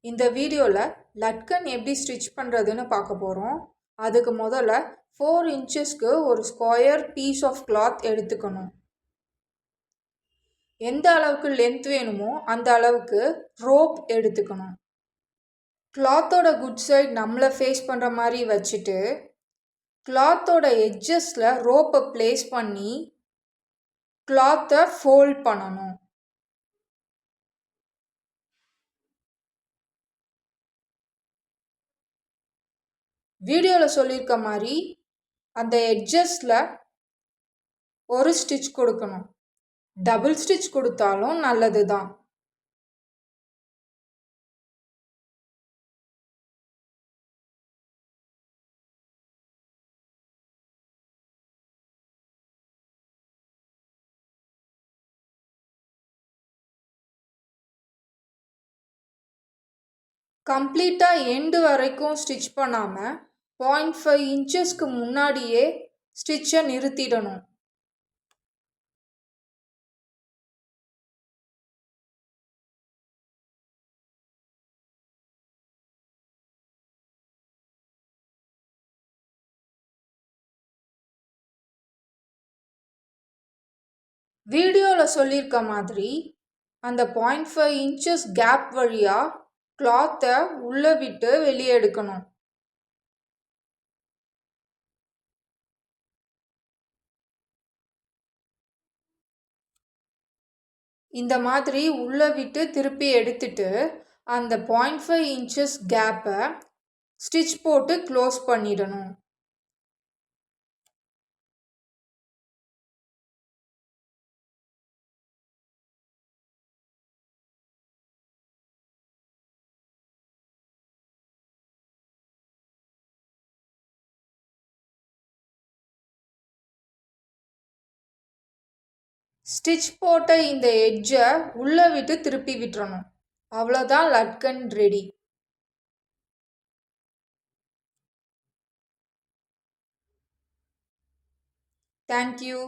இந்த வீடியோவில் லட்கன் எப்படி ஸ்டிச் பண்ணுறதுன்னு பார்க்க போகிறோம். அதுக்கு முதல்ல 4 இன்ச்சஸ்க்கு ஒரு ஸ்கொயர் பீஸ் ஆஃப் கிளாத் எடுத்துக்கணும். எந்த அளவுக்கு லென்த் வேணுமோ அந்த அளவுக்கு ரோப் எடுத்துக்கணும். கிளாத்தோட குட் சைட் நம்மளை ஃபேஸ் பண்ணுற மாதிரி வச்சுட்டு கிளாத்தோட எட்ஜஸில் ரோப்பை ப்ளேஸ் பண்ணி கிளாத்தை ஃபோல்ட் பண்ணணும். வீடியோவில் சொல்லியிருக்க மாதிரி அந்த எட்ஜஸில் ஒரு ஸ்டிச் கொடுக்கணும். டபுள் ஸ்டிச் கொடுத்தாலும் நல்லது தான். கம்ப்ளீட்டாக எண்டு வரைக்கும் ஸ்டிச் பண்ணாமல் 0.5 இன்ச்சஸ்க்கு முன்னாடியே ஸ்டிச்சை நிறுத்திடணும். வீடியோவில் சொல்லியிருக்க மாதிரி அந்த 0.5 இன்ச்சஸ் கேப் வழியாக கிளாத்தை உள்ளே விட்டு வெளியே எடுக்கணும். இந்த மாதிரி உள்ளே விட்டு திருப்பி எடுத்துட்டு அந்த 0.5 இன்ச்சஸ் கேப்பை ஸ்டிச் போட்டு க்ளோஸ் பண்ணிடணும். ஸ்டிச் போட்ட இந்த எட்ஜை உள்ளே விட்டு திருப்பி விட்டுறணும். அவ்வளோதான், லட்கன் ரெடி. தேங்க்யூ.